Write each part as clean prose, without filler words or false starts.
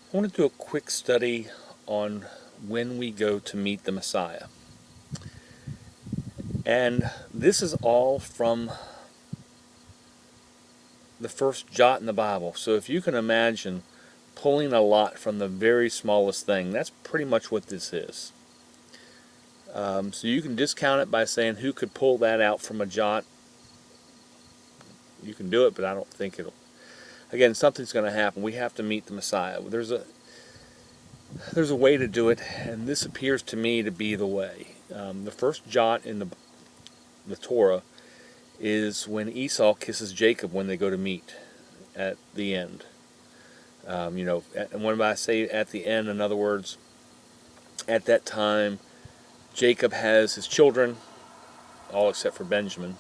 I want to do a quick study on when we go to meet the Messiah. And this is all from the first jot in the Bible. So if you can imagine pulling a lot from the very smallest thing, that's pretty much what this is. So you can discount it by saying who could pull that out from a jot. You can do it, but I don't think it'll. Again, something's going to happen. We have to meet the Messiah. There's a way to do it, and this appears to me to be the way. The first jot in the Torah is when Esau kisses Jacob when they go to meet at the end. And when I say at the end, in other words, at that time, Jacob has his children, all except for Benjamin.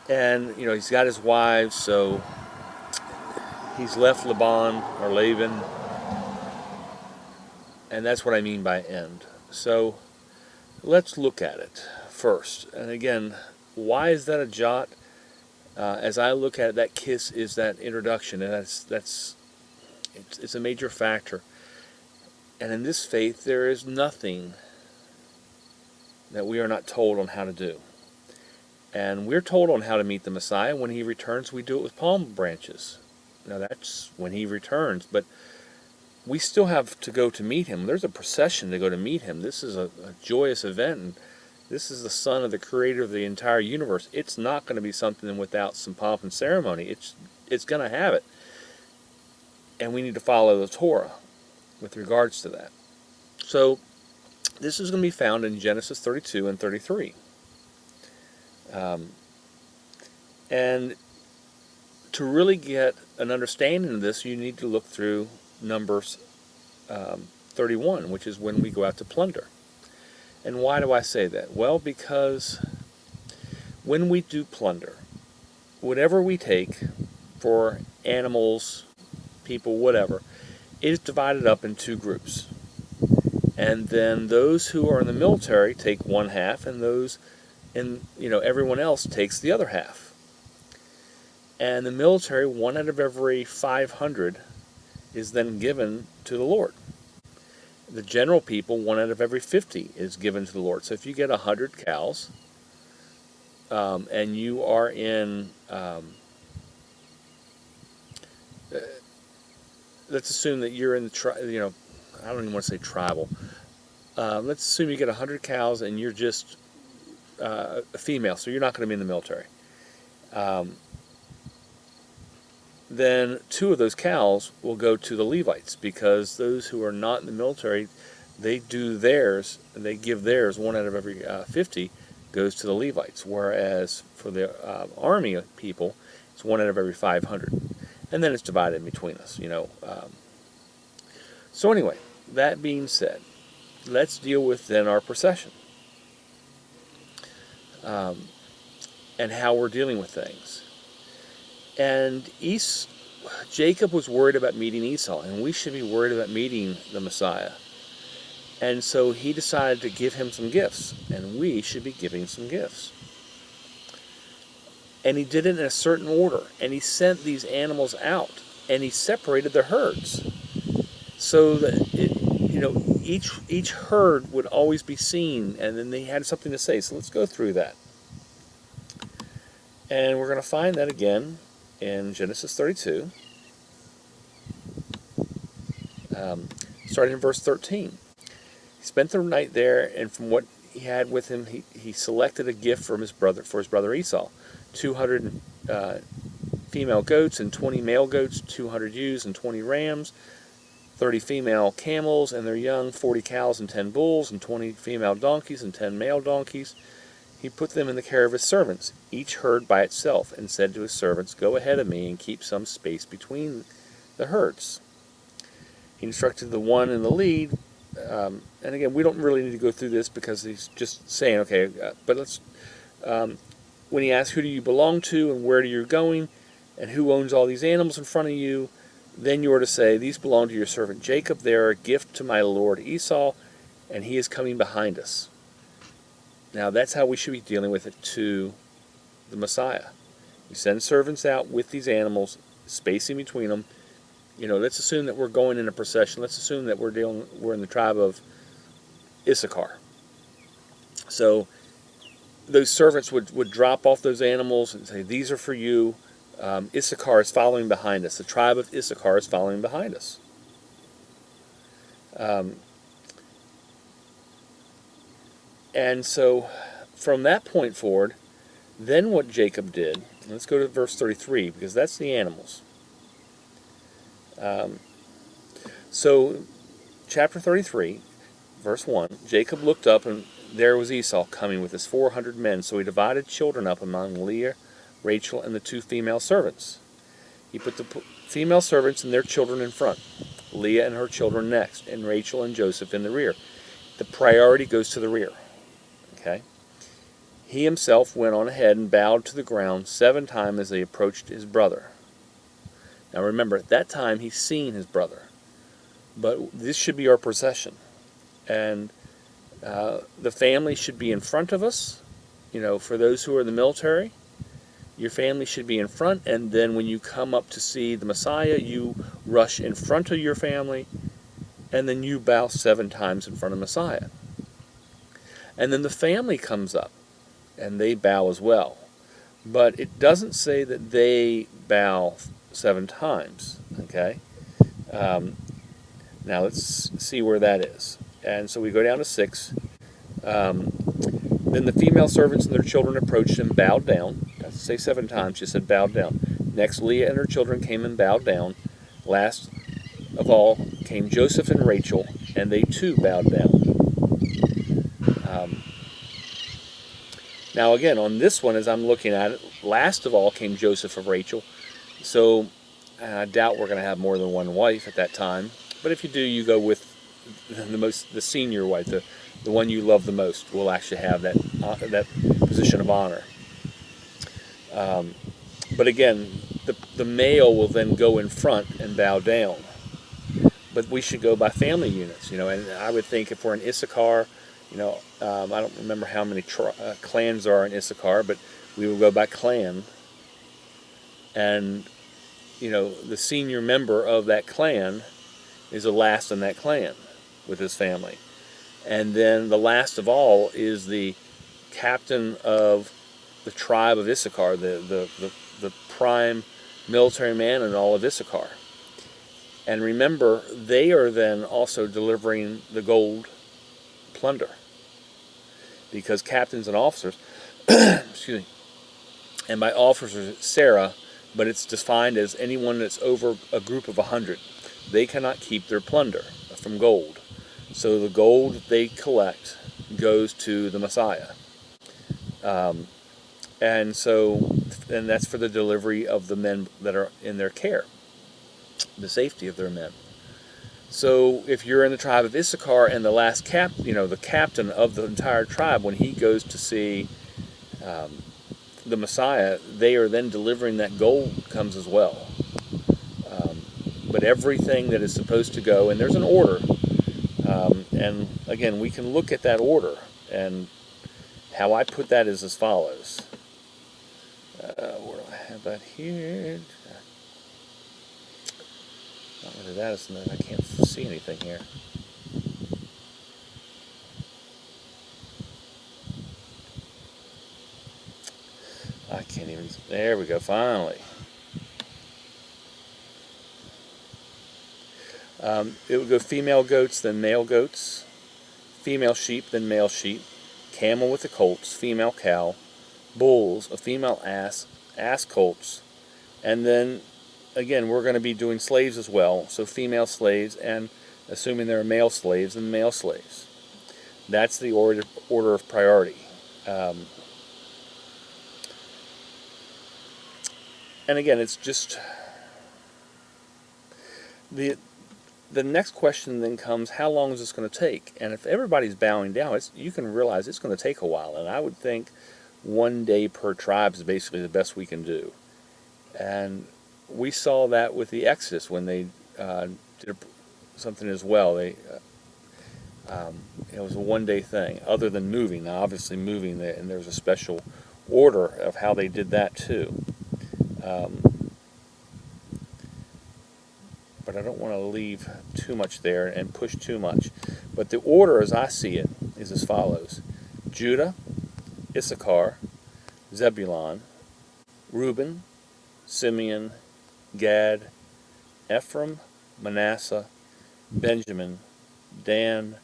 And he's got his wives, so he's left Laban, and that's what I mean by end. So let's look at it first. And again, why is that a jot? As I look at it, that kiss is that introduction, and it's a major factor. And in this faith, there is nothing that we are not told on how to do. And we're told on how to meet the Messiah. When he returns, we do it with palm branches. Now that's when he returns, but we still have to go to meet him. There's a procession to go to meet him. This is a joyous event, and this is the Son of the Creator of the entire universe. It's not going to be something without some pomp and ceremony. It's going to have it. And we need to follow the Torah with regards to that. So this is going to be found in Genesis 32 and 33. And to really get an understanding of this, you need to look through Numbers 31, which is when we go out to plunder. And why do I say that? Well, because when we do plunder, whatever we take for animals, people, whatever, it is divided up in two groups. And then those who are in the military take one half, and everyone else takes the other half. And the military, 1 out of every 500 is then given to the Lord. The general people, 1 out of every 50 is given to the Lord. So if you get 100 cows, and you are in, let's assume that you're in the, I don't even want to say tribal. Let's assume you get 100 cows and you're just a female, so you're not going to be in the military. Then 2 of those cows will go to the Levites, because those who are not in the military, they do theirs, and they give theirs. 1 out of every 50 goes to the Levites, whereas for the army people, it's 1 out of every 500. And then it's divided in between us, So anyway, that being said, let's deal with then our procession. And how we're dealing with things. And Jacob was worried about meeting Esau, and we should be worried about meeting the Messiah. And so he decided to give him some gifts, and we should be giving some gifts. And he did it in a certain order, and he sent these animals out, and he separated the herds, so that each herd would always be seen, and then they had something to say. So let's go through that. And we're going to find that again in Genesis 32, starting in verse 13. He spent the night there, and from what he had with him, he selected a gift for his brother Esau, 200 female goats and 20 male goats, 200 ewes and 20 rams, 30 female camels and their young, 40 cows and 10 bulls, and 20 female donkeys and 10 male donkeys. He put them in the care of his servants, each herd by itself, and said to his servants, "Go ahead of me and keep some space between the herds." He instructed the one in the lead, and again, we don't really need to go through this because he's just saying, okay, but let's, when he asks, who do you belong to and where are you going, and who owns all these animals in front of you, then you are to say, these belong to your servant Jacob, they are a gift to my lord Esau, and he is coming behind us. Now that's how we should be dealing with it to the Messiah. We send servants out with these animals, spacing between them, let's assume that we're going in a procession. Let's assume that we're in the tribe of Issachar. So those servants would drop off those animals and say, "These are for you." Issachar is following behind us. The tribe of Issachar is following behind us. And so from that point forward, then what Jacob did, let's go to verse 33, because that's the animals. So chapter 33, verse 1, Jacob looked up, and there was Esau coming with his 400 men. So he divided children up among Leah, Rachel, and the 2 female servants. He put the female servants and their children in front, Leah and her children next, and Rachel and Joseph in the rear. The priority goes to the rear. Okay. He himself went on ahead and bowed to the ground 7 times as he approached his brother. Now remember, at that time he's seen his brother. But this should be our procession. And the family should be in front of us. For those who are in the military, your family should be in front. And then when you come up to see the Messiah, you rush in front of your family. And then you bow 7 times in front of Messiah. And then the family comes up, and they bow as well. But it doesn't say that they bow 7 times, okay? Now let's see where that is. And so we go down to 6. Then the female servants and their children approached and bowed down. Doesn't say 7 times, just said bowed down. Next, Leah and her children came and bowed down. Last of all came Joseph and Rachel, and they too bowed down. Now again, on this one, as I'm looking at it, last of all came Joseph of Rachel. So I doubt we're going to have more than one wife at that time. But if you do, you go with the senior wife, the one you love the most, will actually have that position of honor. But again, the male will then go in front and bow down. But we should go by family units, and I would think if we're in Issachar, I don't remember how many clans there are in Issachar, but we will go by clan. And, the senior member of that clan is the last in that clan with his family. And then the last of all is the captain of the tribe of Issachar, the prime military man in all of Issachar. And remember, they are then also delivering the gold plunder. Because captains and officers, excuse me, and by officers it's Sarah, but it's defined as anyone that's over a group of 100. They cannot keep their plunder from gold. So the gold that they collect goes to the Messiah. And that's for the delivery of the men that are in their care, the safety of their men. So if you're in the tribe of Issachar and the last the captain of the entire tribe, when he goes to see the Messiah, they are then delivering that gold comes as well. But everything that is supposed to go, and there's an order. And again, we can look at that order, and how I put that is as follows. Where do I have that here? Not rid of that, so I can't see anything here. I can't even, there we go, finally. It would go female goats, then male goats, female sheep, then male sheep, camel with the colts, female cow, bulls, a female ass colts, and then again, we're going to be doing slaves as well, so female slaves, and assuming there are male slaves, and male slaves. That's the order of priority. And again, it's just the next question then comes: how long is this going to take? And if everybody's bowing down, you can realize it's going to take a while. And I would think 1 day per tribe is basically the best we can do. And we saw that with the Exodus when they did something as well. It was a 1 day thing, other than moving. Now, obviously, moving, and there's a special order of how they did that too. But but I don't want to leave too much there and push too much. But the order as I see it is as follows: Judah, Issachar, Zebulon, Reuben, Simeon, Gad, Ephraim, Manasseh, Benjamin, Dan,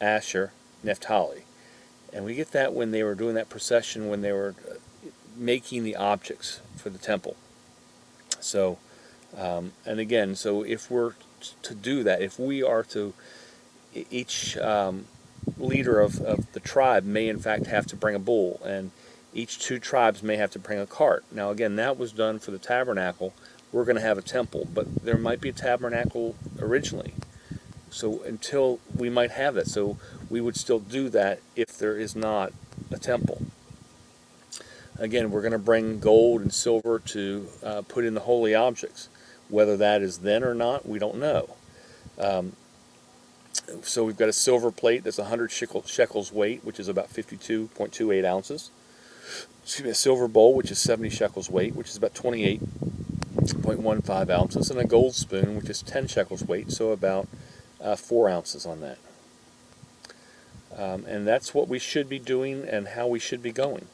Asher, Naphtali. And we get that when they were doing that procession, when they were making the objects for the temple. So, and again, so if we're to do that, if we are to, each leader of the tribe may in fact have to bring a bull, and each two tribes may have to bring a cart. Now again, that was done for the tabernacle. We're going to have a temple, but there might be a tabernacle originally. So until we might have that, so we would still do that if there is not a temple. Again, we're going to bring gold and silver to put in the holy objects. Whether that is then or not, we don't know. So we've got a silver plate that's 100 shekels weight, which is about 52.28 ounces. Excuse me, a silver bowl, which is 70 shekels weight, which is about 28.15 ounces, and a gold spoon, which is 10 shekels weight, so about 4 ounces on that. And that's what we should be doing and how we should be going.